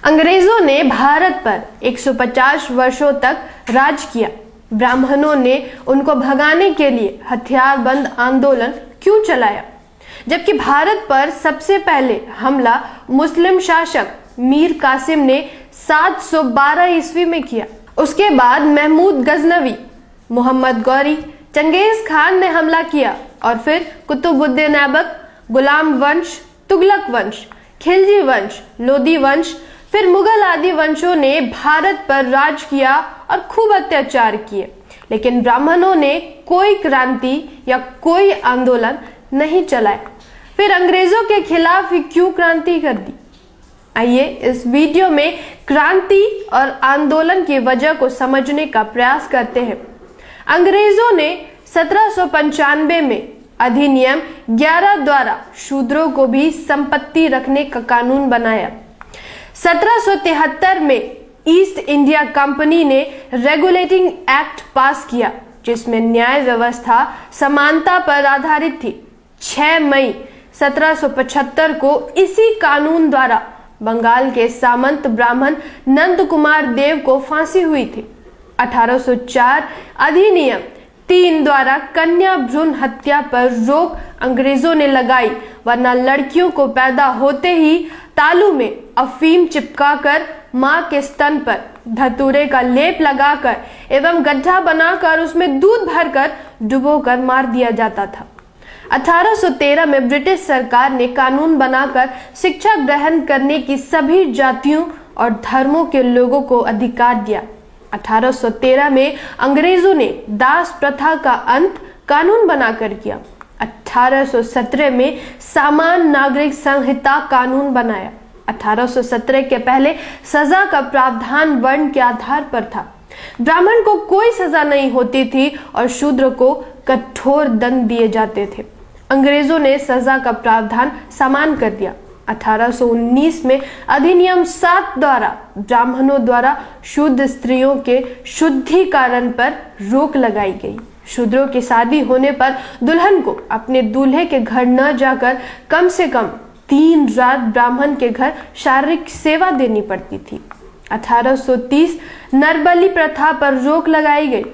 अंग्रेजों ने भारत पर 150 वर्षों तक राज किया। ब्राह्मणों ने उनको भगाने के लिए हथियारबंद आंदोलन क्यों चलाया, जबकि भारत पर सबसे पहले हमला मुस्लिम शासक मीर कासिम ने 712 ईस्वी में किया। उसके बाद महमूद गजनवी, मोहम्मद गौरी, चंगेज खान ने हमला किया और फिर कुतुबुद्दीन ऐबक, गुलाम वंश, तुगलक वंश, खिलजी वंश, लोदी वंश, फिर मुगल आदि वंशों ने भारत पर राज किया और खूब अत्याचार किए, लेकिन ब्राह्मणों ने कोई क्रांति या कोई आंदोलन नहीं चलाया। फिर अंग्रेजों के खिलाफ ही क्यों क्रांति कर दी? आइए इस वीडियो में क्रांति और आंदोलन की वजह को समझने का प्रयास करते हैं। अंग्रेजों ने 1795 में अधिनियम 11 द्वारा शूद्रों को भी संपत्ति रखने का कानून बनाया। 1773 में ईस्ट इंडिया कंपनी ने रेगुलेटिंग एक्ट पास किया, जिसमें न्याय व्यवस्था समानता पर आधारित थी। 6 मई 1775 को इसी कानून द्वारा बंगाल के सामंत ब्राह्मण नंद कुमार देव को फांसी हुई थी। 1804 अधिनियम 3 द्वारा कन्या भ्रूण हत्या पर रोक अंग्रेजों ने लगाई, वरना लड़कियों को पैदा होते ही तालू में अफीम चिपकाकर मां के स्तन पर धतूरे का लेप लगाकर एवं गड्ढा बनाकर उसमें दूध भरकर डुबोकर मार दिया जाता था। 1813 में ब्रिटिश सरकार ने कानून बनाकर शिक्षा ग्रहण करने की सभी जातियों और धर्मों के लोगों को अधिकार दिया। 1813 में अंग्रेजों ने दास प्रथा का अंत कानून बनाकर किया। 1817 में सामान्य नागरिक संहिता कानून बनाया। 1817 के पहले सजा का प्रावधान वर्ण के आधार पर था। ब्राह्मण को कोई सजा नहीं होती थी और शूद्र को कठोर दंड दिए जाते थे। अंग्रेजों ने सजा का प्रावधान समान कर दिया। 1819 में अधिनियम 7 द्वारा ब्राह्मणों द्वारा शुद्ध स्त्रियों के शुद्धिकरण पर रोक लगाई गई। शूद्रों की शादी होने पर दुल्हन को अपने दूल्हे के घर न जाकर कम से कम 3 रात ब्राह्मण के घर शारीरिक सेवा देनी पड़ती थी। 1830 नरबलि प्रथा पर रोक लगाई गई।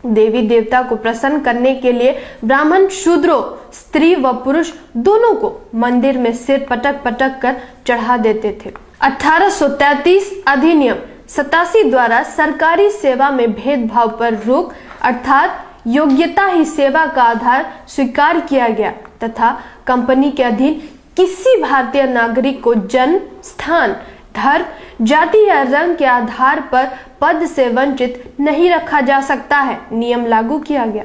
देवी देवता को प्रसन्न करने के लिए ब्राह्मण शूद्रों, स्त्री व पुरुष दोनों को मंदिर में सिर पटक पटक कर चढ़ा देते थे। 1833 अधिनियम 87 द्वारा सरकारी सेवा में भेदभाव पर रोक अर्थात योग्यता ही सेवा का आधार स्वीकार किया गया तथा कंपनी के अधीन किसी भारतीय नागरिक को जन्म, स्थान, धर्म, जाति या रंग के आधार पर पद से वंचित नहीं रखा जा सकता है नियम लागू किया गया।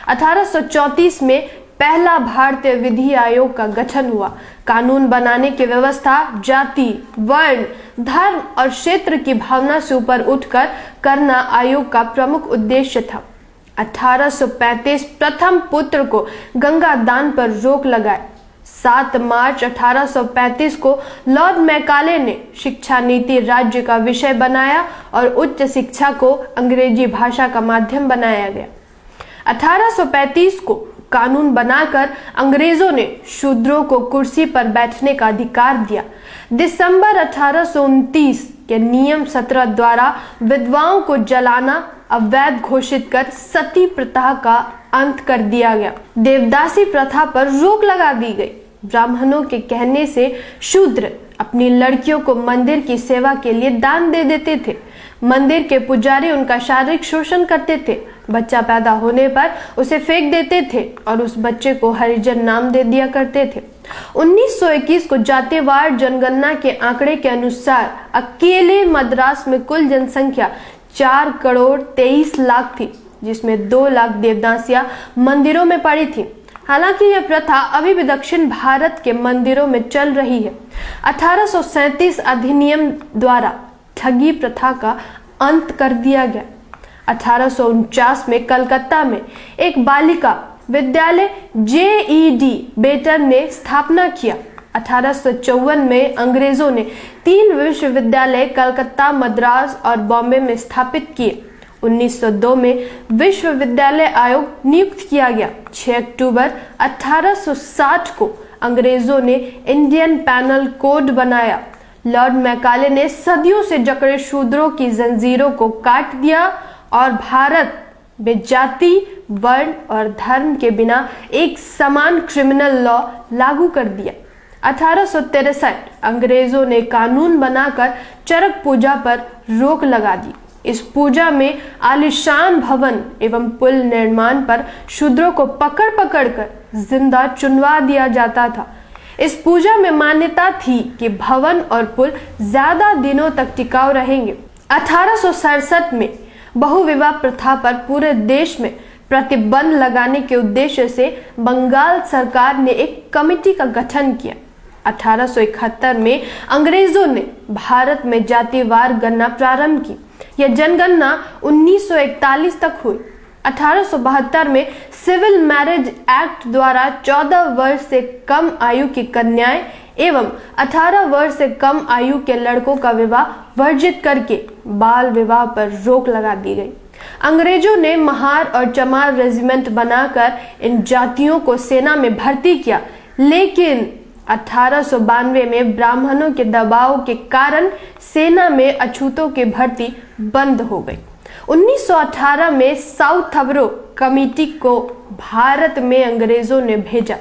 1834 में पहला भारतीय विधि आयोग का गठन हुआ। कानून बनाने की व्यवस्था जाति, वर्ण, धर्म और क्षेत्र की भावना से ऊपर उठकर करना आयोग का प्रमुख उद्देश्य था। 1835 प्रथम पुत्र को गंगा दान पर रोक लगाए। 7 मार्च 1835 को लॉर्ड मैकाले ने शिक्षा नीति राज्य का विषय बनाया और उच्च शिक्षा को अंग्रेजी भाषा का माध्यम बनाया गया। 1835 को कानून बनाकर अंग्रेजों ने शूद्रों को कुर्सी पर बैठने का अधिकार दिया। दिसंबर 1829 के नियम 17 द्वारा विधवाओं को जलाना अवैध घोषित कर सती प्रथा का अंत कर दिया गया। देवदासी प्रथा पर रोक लगा दी गई। ब्राह्मणों के कहने से शूद्र अपनी लड़कियों को मंदिर की सेवा के लिए दान दे देते थे। मंदिर के पुजारी उनका शारीरिक शोषण करते थे। बच्चा पैदा होने पर उसे फेंक देते थे और उस बच्चे को हरिजन नाम दे दिया करते थे। 1921 को जातिवार जनगणना के आंकड़े के अनुसार अकेले मद्रास में कुल जनसंख्या 4 करोड़ 23 लाख थी, जिसमें 2 लाख देवदासियां मंदिरों में पड़ी थी। हालांकि यह प्रथा अभी भी दक्षिण भारत के मंदिरों में चल रही है। 1837 अधिनियम द्वारा ठगी प्रथा का अंत कर दिया गया। 1849 में कलकत्ता में एक बालिका विद्यालय JED बेटन ने स्थापना किया। 1854 में अंग्रेजों ने 3 विश्वविद्यालय कलकत्ता, मद्रास और बॉम्बे में स्थापित किए। 1902 में विश्वविद्यालय आयोग नियुक्त किया गया। 6 अक्टूबर 1860 को अंग्रेजों ने इंडियन पैनल कोड बनाया। लॉर्ड मैकाले ने सदियों से जकड़े शूद्रों की जंजीरों को काट दिया और भारत में जाति, वर्ण और धर्म के बिना एक समान क्रिमिनल लॉ लागू कर दिया। 1863 अंग्रेजों ने कानून बनाकर चरक पूजा पर रोक लगा दी। इस पूजा में आलीशान भवन एवं पुल निर्माण पर शूद्रों को पकड़ पकड़ कर जिंदा चुनवा दिया जाता था। इस पूजा में मान्यता थी कि भवन और पुल ज्यादा दिनों तक टिकाऊ रहेंगे। 1867 में बहुविवाह प्रथा पर पूरे देश में प्रतिबंध लगाने के उद्देश्य से बंगाल सरकार ने एक कमेटी का गठन किया। 1871 में अंग्रेजों ने भारत में जातिवार गणना प्रारंभ की। यह जनगणना 1941 तक हुई। 1872 में सिविल मैरिज एक्ट द्वारा 14 वर्ष से कम आयु की कन्याएं एवं 18 वर्ष से कम आयु के लड़कों का विवाह वर्जित करके बाल विवाह पर रोक लगा दी गई। अंग्रेजों ने महार और चमार रेजिमेंट बनाकर इन जातियों को सेना में भर्ती किया, लेकिन 1892 में ब्राह्मणों के दबाव के कारण सेना में अछूतों की भर्ती बंद हो गई। 1918 में साउथ थबरो कमेटी को भारत में अंग्रेजों ने भेजा।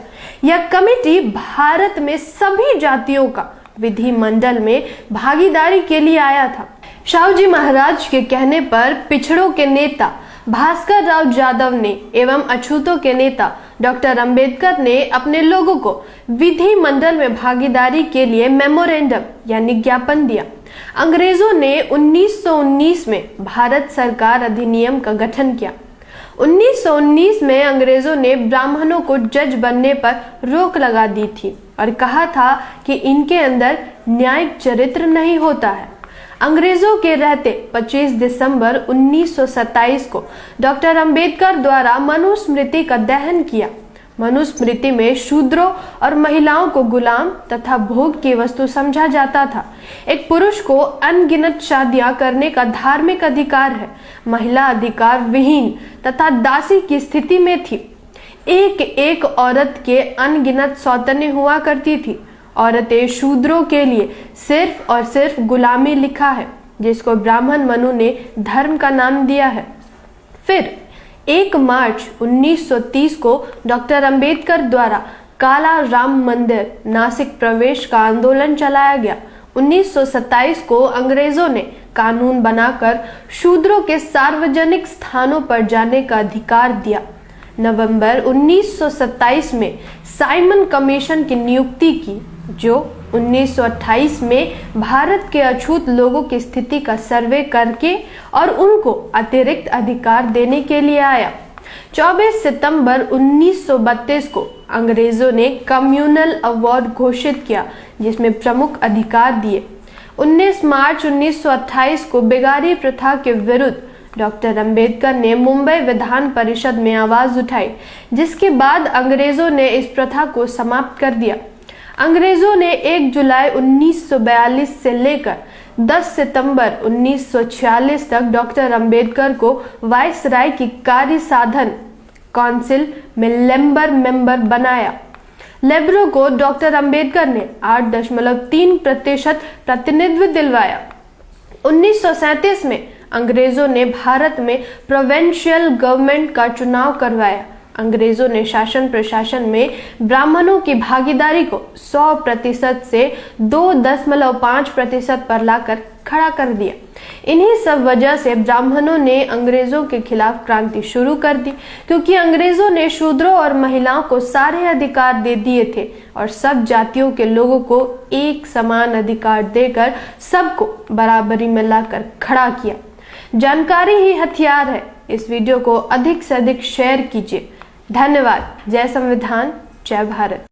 यह कमेटी भारत में सभी जातियों का विधिमंडल में भागीदारी के लिए आया था। शाहूजी महाराज के कहने पर पिछड़ों के नेता भास्कर राव जादव ने एवं अछूतों के नेता डॉक्टर अंबेडकर ने अपने लोगों को विधिमंडल में भागीदारी के लिए मेमोरेंडम यानी ज्ञापन दिया। अंग्रेजों ने 1919 में भारत सरकार अधिनियम का गठन किया। 1919 में अंग्रेजों ने ब्राह्मणों को जज बनने पर रोक लगा दी थी और कहा था कि इनके अंदर न्यायिक चरित्र नहीं होता है। अंग्रेजों के रहते 25 दिसंबर 1927 को डॉक्टर अंबेडकर द्वारा मनुस्मृति का दहन किया। मनुस्मृति में शूद्रों और महिलाओं को गुलाम तथा भोग की वस्तु समझा जाता था। एक पुरुष को अनगिनत शादियां करने का धार्मिक अधिकार है। महिला अधिकार विहीन तथा दासी की स्थिति में थी। एक एक औरत के अनगिनत सौतने हुआ करती थी। औरतें शूद्रों के लिए सिर्फ और सिर्फ गुलामी लिखा है, जिसको ब्राह्मण मनु ने धर्म का नाम दिया है। फिर 1 मार्च 1930 को डॉक्टर अंबेडकर द्वारा काला राम मंदिर नासिक प्रवेश का आंदोलन चलाया गया। 1927 को अंग्रेजों ने कानून बनाकर शूद्रों के सार्वजनिक स्थानों पर जाने का अधिकार दिया। नवंबर 1927 में साइमन कमीशन की नियुक्ति की, जो 1928 में भारत के अछूत लोगों की स्थिति का सर्वे करके और उनको अतिरिक्त अधिकार देने के लिए आया। 24 सितंबर 1932 को अंग्रेजों ने कम्युनल अवार्ड घोषित किया, जिसमें प्रमुख अधिकार दिए। 19 मार्च 1928 को बेगारी प्रथा के विरुद्ध डॉक्टर अंबेडकर ने मुंबई विधान परिषद में आवाज उठाई, जिसके बाद अंग्रेजों ने इस प्रथा को समाप्त कर दिया। अंग्रेजों ने 1 जुलाई 1942 से लेकर 10 सितंबर 1946 तक डॉक्टर अंबेडकर को वाइसराय की कार्य साधन काउंसिल में लेबर मेंबर बनाया। लेबरों को डॉक्टर अंबेडकर ने 8.3% प्रतिनिधित्व दिलवाया। 1937 में अंग्रेजों ने भारत में प्रोविंशियल गवर्नमेंट का चुनाव करवाया। अंग्रेजों ने शासन प्रशासन में ब्राह्मणों की भागीदारी को 100% से 2.5% पर लाकर खड़ा कर दिया। इन्हीं सब वजह से ब्राह्मणों ने अंग्रेजों के खिलाफ क्रांति शुरू कर दी, क्योंकि अंग्रेजों ने शूद्रों और महिलाओं को सारे अधिकार दे दिए थे और सब जातियों के लोगों को एक समान अधिकार देकर सबको बराबरी में लाकर खड़ा किया। जानकारी ही हथियार है। इस वीडियो को अधिक से अधिक शेयर कीजिए। धन्यवाद। जय संविधान, जय भारत।